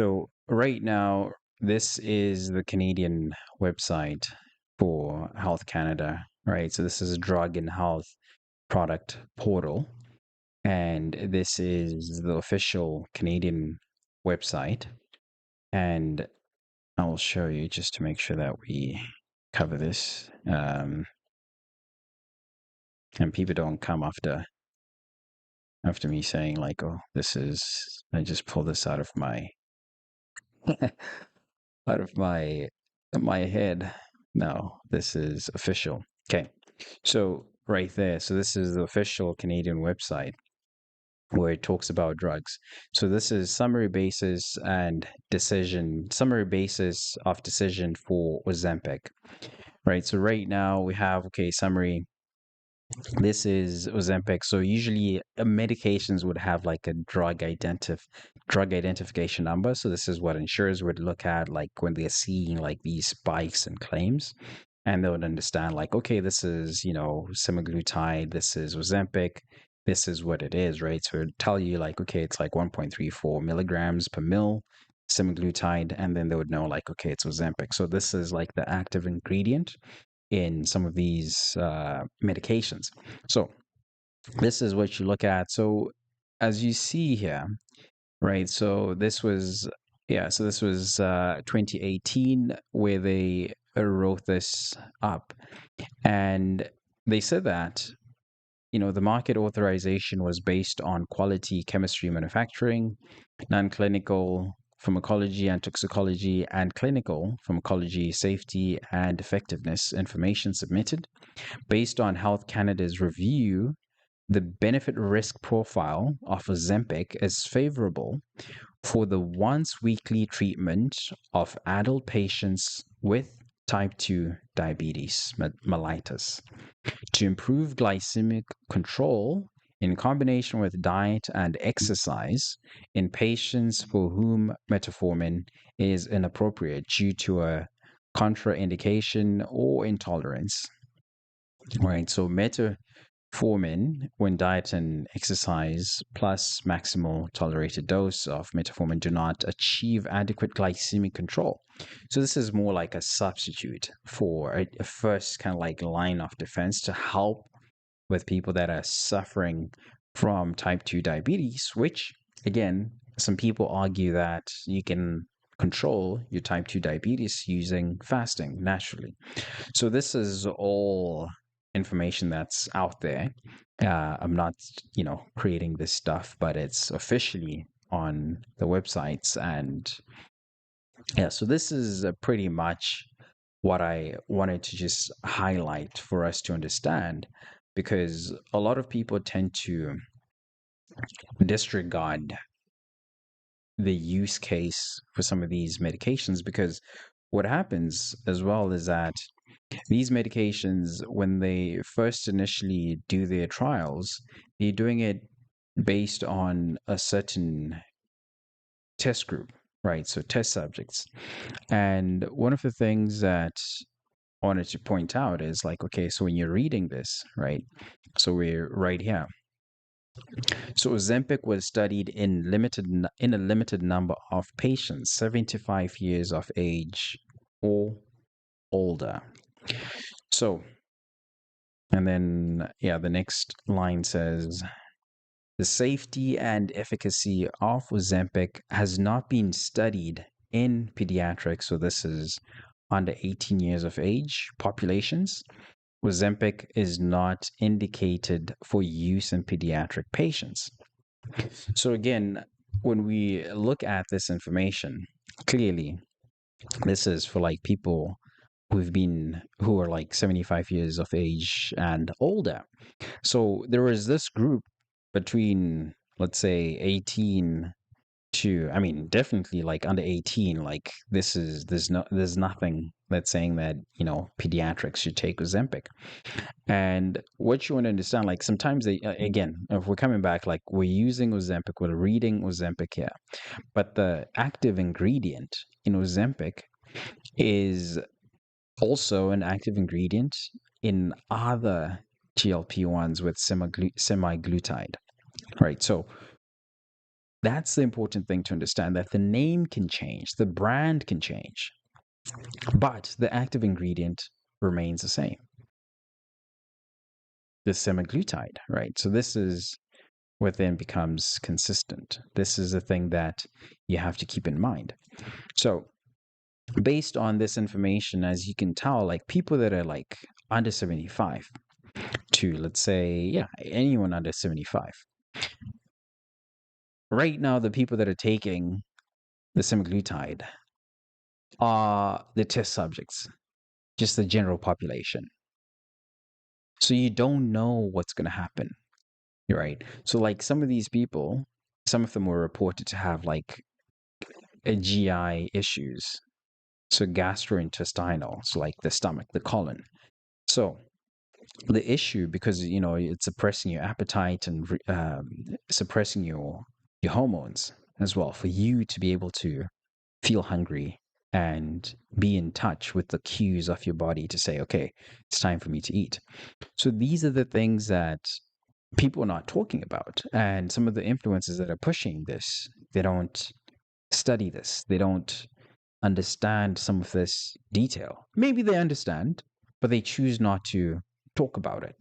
So right now, this is the Canadian website for Health Canada, right? So this is a drug and health product portal, and this is the official Canadian website. And I'll show you just to make sure that we cover this, and people don't come after me saying like, "Oh, this is." I just pull this out of my out of my head. No, this is official. Okay. So right there. So this is the official Canadian website where it talks about drugs. So this is summary basis of decision for Ozempic. Right. So right now we have summary. This is Ozempic. So usually medications would have like a drug identification number. So this is what insurers would look at like when they're seeing like these spikes and claims. And they would understand like, okay, this is, semaglutide, this is Ozempic, this is what it is, right? So it would tell you like, okay, it's like 1.34 milligrams per mil semaglutide, and then they would know like, okay, it's Ozempic. So this is like the active ingredient in some of these medications. So this is what you look at. So as you see here, right? So this was 2018 where they wrote this up, and they said that the market authorization was based on quality chemistry manufacturing, non-clinical pharmacology and toxicology, and clinical pharmacology safety and effectiveness information submitted. Based on Health Canada's review, the benefit risk profile of Ozempic is favorable for the once weekly treatment of adult patients with type 2 diabetes mellitus to improve glycemic control in combination with diet and exercise in patients for whom metformin is inappropriate due to a contraindication or intolerance. Right, so metformin, when diet and exercise plus maximal tolerated dose of metformin do not achieve adequate glycemic control. So this is more like a substitute for a first kind of like line of defense to help with people that are suffering from type 2 diabetes, which again, some people argue that you can control your type 2 diabetes using fasting naturally. So this is all information that's out there. I'm not, creating this stuff, but it's officially on the websites. And yeah, so this is pretty much what I wanted to just highlight for us to understand, because a lot of people tend to disregard the use case for some of these medications, because what happens as well is that these medications, when they first initially do their trials, they're doing it based on a certain test group, right? So test subjects. And one of the things that I wanted to point out is like, okay, so when you're reading this, right? So we're right here. So Ozempic was studied in a limited number of patients, 75 years of age or older. So, and then the next line says the safety and efficacy of Ozempic has not been studied in pediatrics. So this is under 18 years of age populations. Ozempic is not indicated for use in pediatric patients. So again, when we look at this information, clearly this is for like people who are like 75 years of age and older. So there is this group between, let's say, 18 to, I mean, definitely like under 18. Like there's nothing that's saying that pediatrics should take Ozempic. And what you want to understand, like sometimes again, if we're coming back, like we're using Ozempic, we're reading Ozempic here, but the active ingredient in Ozempic is also an active ingredient in other GLP-1s with semaglutide, right? So That's the important thing to understand, that the name can change, the brand can change, but the active ingredient remains the same. The semaglutide, right? So this is what then becomes consistent. This is a thing that you have to keep in mind. So based on this information, as you can tell, like people that are like under 75 to, let's say, yeah, anyone under 75. Right now, the people that are taking the semaglutide are the test subjects, just the general population. So you don't know what's going to happen, right? So like some of these people, some of them were reported to have like a GI issues, so gastrointestinal, so like the stomach, the colon. So the issue, because it's suppressing your appetite and suppressing your hormones as well, for you to be able to feel hungry and be in touch with the cues of your body to say, okay, it's time for me to eat. So these are the things that people are not talking about. And some of the influencers that are pushing this, they don't study this. They don't understand some of this detail. Maybe they understand, but they choose not to talk about it.